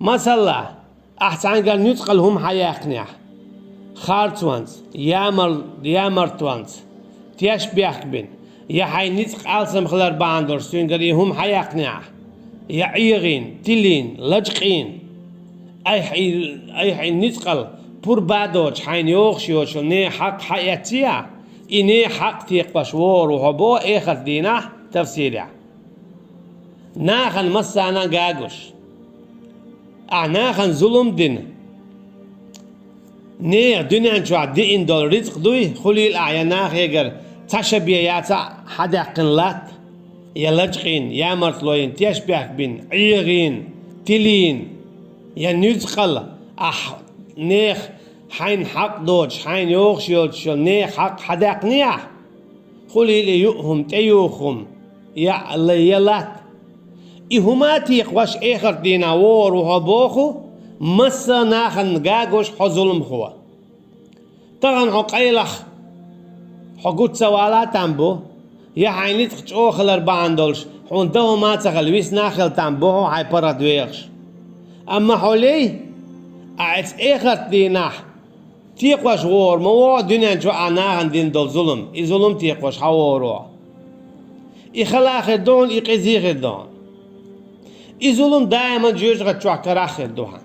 مثلا أحسن قال نتقل هم حياقنع خارتوانز يامرتوانز تياش بيحكبن يا حي نتق ألسم خلال باندور سوين قال هم حياقنع يا عيغين تلين لجقين أي حي نتقل بور بادوش حين يوخشيوش ني حق حياتيا إني حق تيقبش وور وهبو إخر دينا تفسيريا ناخن مسانا قاقوش ناخن ظلم دين ني دنيا شو عدين دول رزق دوي خلي الأعيان ناخ يقر تشبيه ياتا حدا قنلات يلجقين يا مرتلوين تيشبه بين عيغين تلين يا نزقل نيخ حين حق دوج حين يوخشيوش نيخ حق حدا قنيع خلي ليؤهم تيوخم يا اللي يلات إهما تيقوش إخر دينا وور وهبوخو مسا ناخن قاقوش حظلم خوا طغن حقيلخ حقوت سوالات تنبو يا حيني تخش أوخل أربعان دولش حون دهو ما تخلويس ناخل تنبو هاي برد ويخش أما حولي أعيس إخر دينا تيقوش وور مو دنيا جو ناخن دين دول ظلم ظلم تيقوش حوورو إخلاخ دون إقزيخ دون ظلم دائما جوش غتشوع كراخر دوها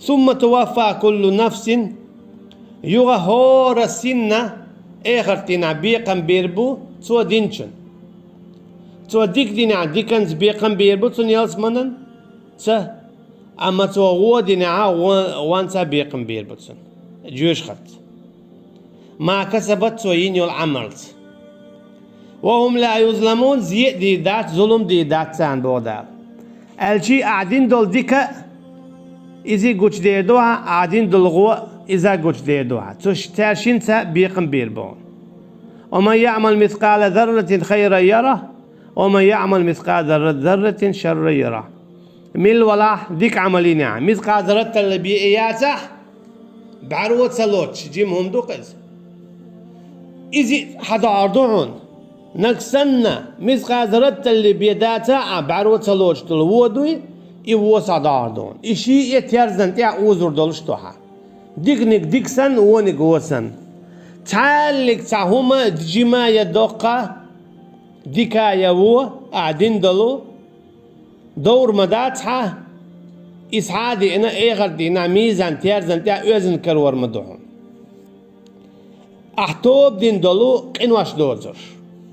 ثم توفى كل نفس يغهور السنة اخر تينا بيقن بيربو تو دينشن تو ديك دينا ديكنز بيقن بيربو تون يلس منن تا اما تو غو دينا وانسا بيقن بيربو تون جوش خط ما كسبت تو ينيو العملت وهم لا يظلمون زي دي دات ظلم دي دات سان بودال الشي قاعدين دول ديكا إذا قوش ديدوها قاعدين دول غو إذا قوش ديدوها توش تاشين سا بيقن بيربون ومن يعمل مثقال ذرة خيرا يره ومن يعمل مثقال ذرة شرا يره ميل ولا ديك عملين يعني مثقال ذرة اللي بيئياته بعروة سلوتش جيمهم دوقز إذا حدا عرضون نكسنا مثقال ذرة اللي بيداتا بعروة سلوتش تلوودوي إيوه عداردون إشي يتيرزن تيا أوزر دولشتوها ديكنك ديكسن ونك وسن تعالك تعهما جما يدوقا ديكا يوو قاعدين دلو دور مداتها إسعادي إنا إيغر دينا ميزان تيرزن تيا أوزن كرور مدوهم أحتوب دين دلو قنواش دوزر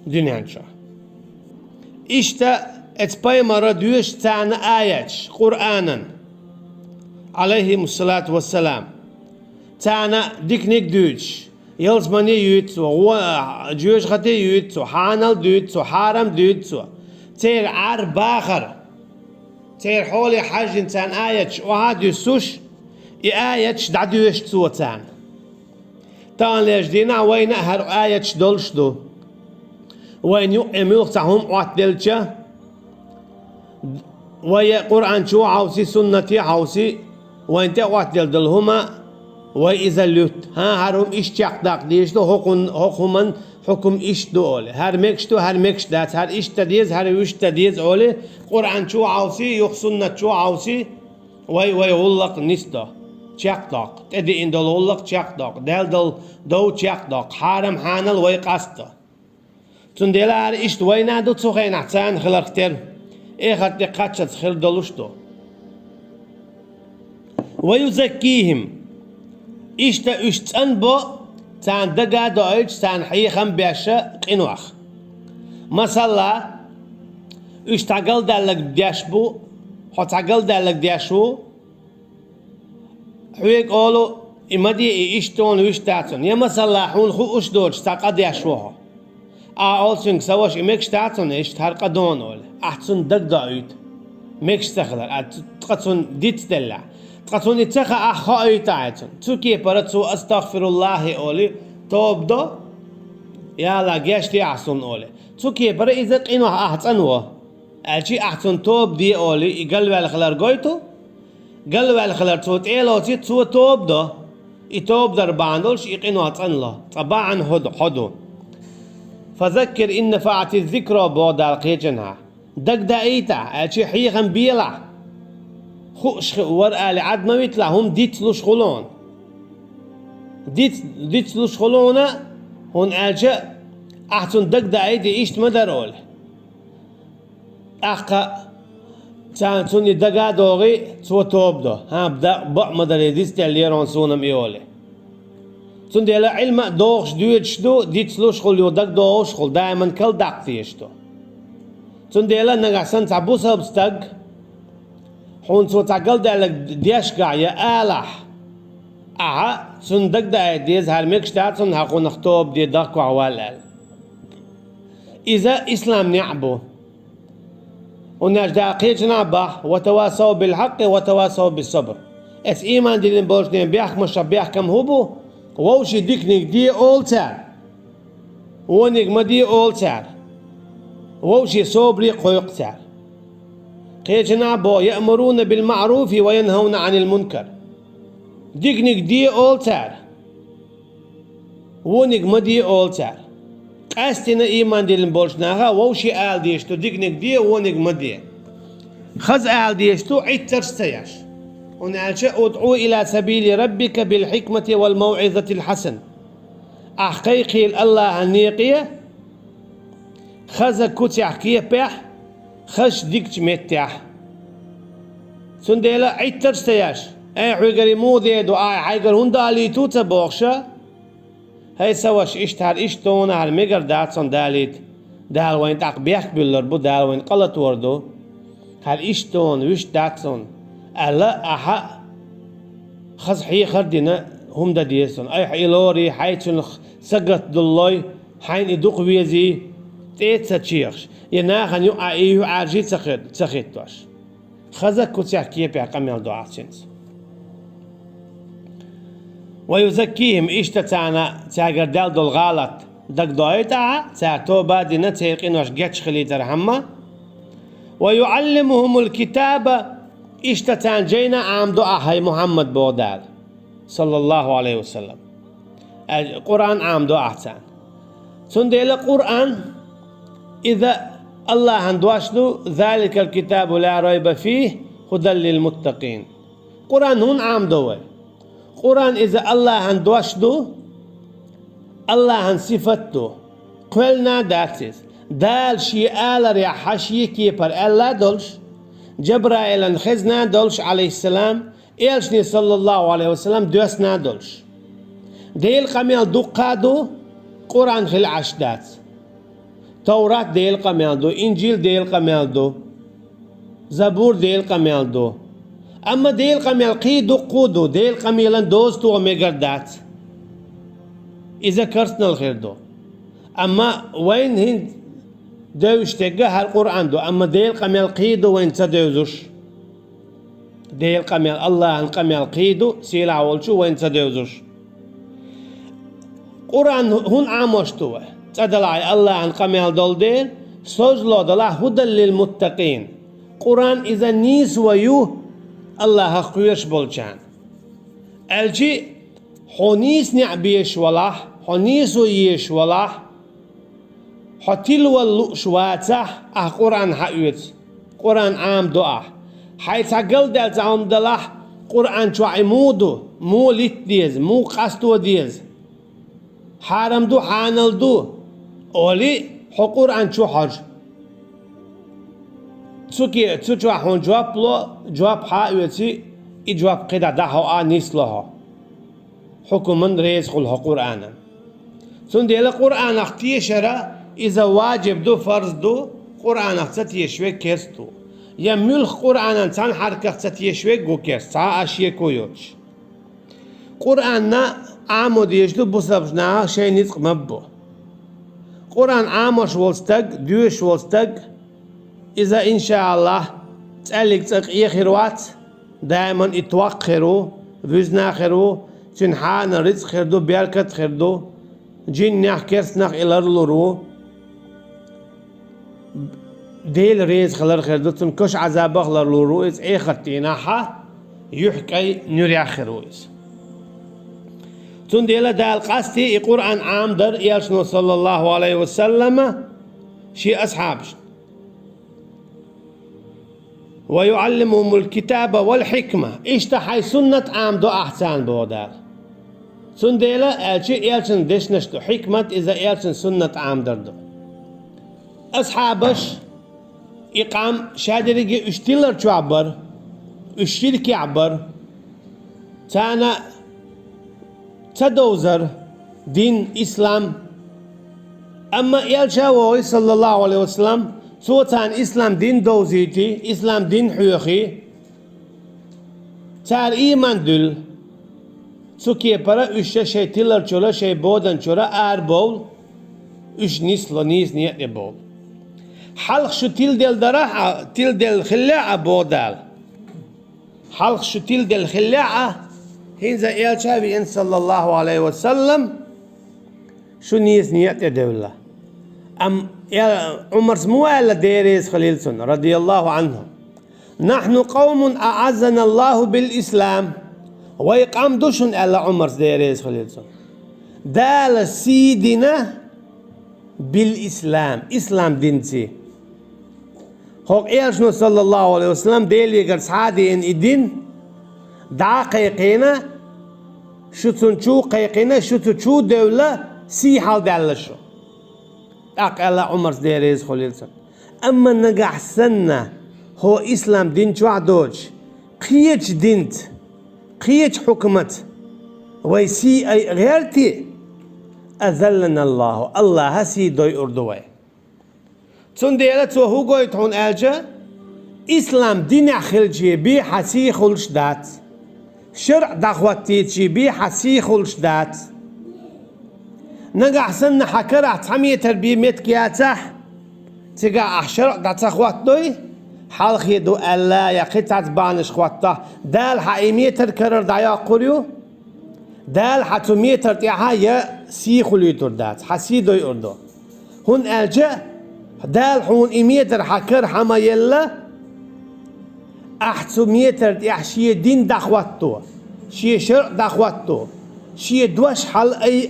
دينانشا إشتا اتباي مرة دوش تانا آيات قرآنا عليهم الصلاة والسلام تانا ديكنيك دوش يلزمني يوتسو جوش خطي يوتسو حانل دوتسو حارم دوتسو تير عار باخر تير حولي حاج تان آيات وهاد يسوش آيات دعدوش تسو تان تان ليش دينا وين هر آيات دولش دو وين يؤمنوا تاهم واتدلشا ويا قرآن شو عاوسي سنتي عاوسي وانت وقت دلهما وإذا لوت هرم إيش تقدق ديش دو حكم حكم إيش دول هر مكش دات هر إيش تديز هر ويش تديز أولي قرآن شو عاوسي يخ سنة شو عاوسي وي ولق نسدا تقدق تدي إن دل ولق تقدق دل دو تقدق حرم حانل وي قصدا تندلا هر إيش وي نادو تسوخين أحسن خلق تر إخر دقات خير دلوشتو ويزكيهم إشتا أنبو تان دقا دويتش تان حيخم بيشا قنواخ مثلا اشتاقل دالك دياشبو حتاقل دالك دياشو حويك قولو إمدي إشتون ويشتاتون يا مثلا حون خو أشدوش تاقا دياشوها أولسن سواش إمكش تاتون إشتهر قدون أول أحسن دق دايت مكش تخلر تقصون ديت دلع تقصون يتخا أخاي تاعتون تسوكي برتسو أستغفر الله أولي توب دو يالا جاشتي أحسن أولي تسوكي برا إذا قينو أحسن و أشي أحسن توب دي أولي يقلب على خلر قويتو قلب على خلر توت إيلو تسو توب دو يتوب در باندولش يقينو أحسن له طبعا حدو فذكر إن نفعت الذكرى بعد القيجنها دق دايتا أشي حيخن بيلا خوش ورقة لعد ما يطلع هم ديت لوش خلون ديت لوش خلونة هون ألجأ أحسن دق دايدي إيشت مدرول أحقا كان سوني دقا دوغي سو توب دو ها بدا بق مدري ديست اللي يرون سونم إيولي سون ديلا علم دوغش دويتش دو ديت لوش خل يودق دوغش خل دائما كل دق فيشتو سون ديلا نغسن تعبوسها بستق حون سو تعقل دالك ديش قاية آلح سون دق دا ديز هالميكش تاتسون هاقون اختوب دي دق وعوالال إذا إسلام نعبو وناش داقيج نعبه وتواصوا بالحق وتواصوا بالصبر اس إيمان دي بولشنين بيحك مش بيحكم هبو ووشي ديكنيك دي أول تار ونيك ما دي أول تار ووشي صبري قيق تار قيج نعبو يأمرون بالمعروف وينهون عن المنكر ديكنيك دي أول تار ونيك ما دي أول تار قاستنا إيمان دي بولشناها ووشي آل ديشتو ديكنيك دي ونيك ما دي خز آل ديشتو عيد ترستياش ونالشا ادعو إلى سبيل ربك بالحكمة والموعظة الحسن أحقيقي الله النيقية خز كوتي كيه بيح خش ديكش متيح سنديلا عيد ترستياش اي حيقري مو ديدو اي حيقر هندالي توتا بوخشا هاي سواش اشتهر اشتون هر ميقر داتسون داليت دال وين تاق بيحك باللربو دال وين قلت وردو هل اشتون ويش داتسون ألا أحا خز حي خردنا هم دا ديسون أي حيلوري حيتون سقط دلوي حين يدوق ويزي تيت ساتشيرش يناخن يو ايو عارجي تسخيتوش خزك كوتيح كيه بيحكم يالدو سينس ويزكيهم إشتتانا تاقر دال دول غالط دق دويتا تاعتو بادنا تيقين وش جاتش خلي ترحمه ويعلمهم الكتاب إشتتان جينا عام دعاء هاي محمد بودال صلى الله عليه وسلم القرآن عام دعاء تان سنديل القرآن إذا الله هندواشلو ذلك الكتاب لا ريب فيه هدى للمتقين قرآن هون عام دوي قرآن إذا الله هندواشلو الله هنصفتو قلنا داتس دال شي آل ريا حشي كيبر ألا دولش جبرائيل خزنا دولش عليه السلام إلشني صلى الله عليه وسلم دوسنا دولش ديل قميل دو قادو قرآن خل عشدات توراة ديل قميل دو إنجيل ديل قميل دو زبور ديل قميل دو أما ديل قميل قيدو قودو ديل قميلا دوستو وميقردات إذا كرتنا الخير دو أما وين هند دوش تجاه القرآن دو أما ديل قميل قيدو وين تدوزوش ديل قميل الله عن قميل قيدو سيلا ولشو وين تدوزوش قرآن هون عاموشتو تدلع الله عن قميل دول ديل سوزلو دلع هدى للمتقين قرآن إذا نيس ويو الله قويش بولشان الجي حنيس نعبيش ولاح حنيس ويش ولاح حتلو اللوشواتح قرآن حقيت قرآن عام دعاء حيث قل دلت عام دلاح قرآن شو عمودو مو ليت ديز مو قصدو ديز حرم دو حانل دو أولي حو قرآن شو حج تسوكي تسوكي حون جواب لو جواب حقيتي إجواب قدا دحو آنيس لها حكم من ريز خلها قرآنا سندي القرآن اختيشرا إذا واجب دو فرض دو قرآن اختت يشوي كيستو يملخ قرآن انسان حركة اختت يشوي جو كيست ساعة أشياء كويوش قرآننا عامود يجدو بصبجنا شيء نطق مبو قرآن عاموش والستق دوش والستق إذا إن شاء الله تسألك تقية خيروات دائما اتوقروا فيزنا خيرو تنحان رزق خيردو بيركت خيردو جين نح كرسنخ إلرلورو ديل ريز خلر خيردو تنكش عذاب خلرلورو إز إيه خطيناها يحكي نوري آخرويز تون ديلا دال قاستي القرآن عام در يالشنو صلى الله عليه وسلم شي أصحابش ويعلمهم الكتاب والحكمة اشتحي سنة عمدو أحسان بودار سنديلا ألشي إلشن دشنشتو حكمة إذا إلشن سنة عمدردو أصحابش إقام شادريجي اشتيلر تعبر اشتيلكي عبر تانا تدوزر دين إسلام أما إلشاوي صلى الله عليه وسلم سوتان إسلام دين دوزيتي إسلام دين حيوخي تار إيمان دل سوكي برا اشتا شي تيلر چولا شي بودن چورا آر بول اش نيسلو نيس نيت بول حلق شو تيل دل دراح تيل دل خلاعة بودال حلق شو تيل دل خلاعة هنزا إلشاوي إن صلى الله عليه وسلم شو نيس نيت دولة أم يا عمر سموال ديريس خليلسون رضي الله عنه نحن قوم أعزنا الله بالإسلام ويقام دوشن على عمر ديريس خليلسون دال سيدنا بالإسلام إسلام دينتي هو إيشنو صلى الله عليه وسلم ديلي قرص عادي إن الدين دقيقنا شو تنشو قيقنا شو تشو دولة سي حال دالشو أقل عمر ديريز خليلسون أما نجح سنة هو إسلام دين شو عدوج قيش دينت قيش حكمت ويسي أي غيرتي أذلنا الله هسي دوي أردوي تون ديالت وهو قويت هون ألجا إسلام دين خلجي بي حسي خلش دات شرع دخوتي تشي بي حسي خلش دات نجح سنة حكرة تعمية تربية متكياتح تجا أحشر دات أخوات دوي حال خيدو ألا يقطع بانش خواته دال حقيمية تركرر دايا قريو دال حتمية ترتيعها يا سي خليتور دات حسيدو يردو هون ألجا دال حون إمية ترحكر حما يلا أحتمية ترتيع شي دين دخواتو شي شرع دخواتو شي دوش حل أي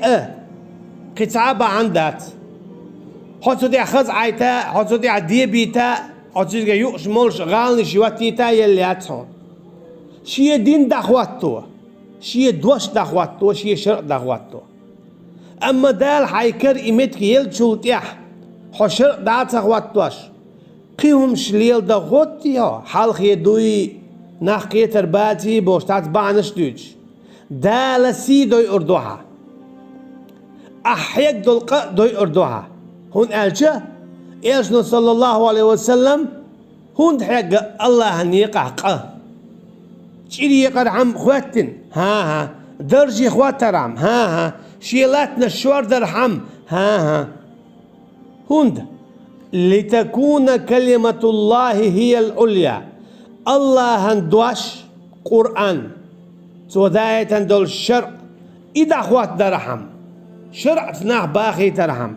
قطعة عندات حتى دي خز عيتا حتى دي عدي بيتا حتى دي يوش مولش غالني شواتيتا يلي هاتون شي دين دخواتو شي دوش دخواتو شي شرع دخواتو أما دال حيكر إيمتك يلشوتيح حشر دات دخواتوش قيهم شليل دخوتيها حال خيدوي نحكي ترباتي بوشتات بعنش دوش دال سي دوي أردوها أحيك دلقة دوي أردوها هون ألجا إيشنو صلى الله عليه وسلم هون حق الله هنيقع قه شيري قرعم خواتن ها درجي خواترام ها شيلاتنا الشوار درحم ها هون لتكون كلمة الله هي العليا الله هندوش قرآن سوداية هندول الشرع إذا خوات درحم شرعتنا باخي ترحم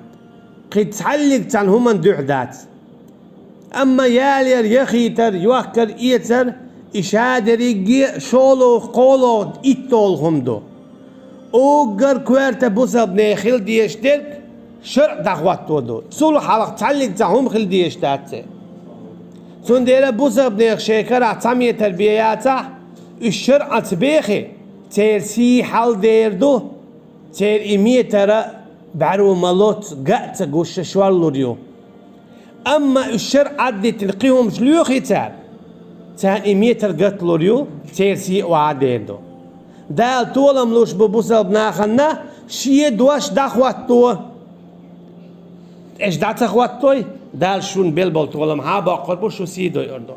قد تحلق تان هم دوحدات أما يالير يخيتر يوكر إيتر إشادر يجي شولو قولو إيتول همدو أوغر كويرتا بوسا بني خل ديشترك شرع دخوات تودو تسولو حلق تحلق تان هم خل ديشتات سنديرا بوسا بني شيكر عطامية تربياتا الشرع تبيخي تيرسي حل ديردو تير إيمية ترى بعرو مالوت قاعت قوش شوال لوريو أما الشرع عدي تلقيهم شليوخي تار تان إيمية ترقات لوريو تير سي وعديدو دال طول ملوش ببوسل بناخنا شيه دواش داخواتو إيش دات أخواتوي دال شون بيلبول طولم ها باقر بوشو سيدو يردو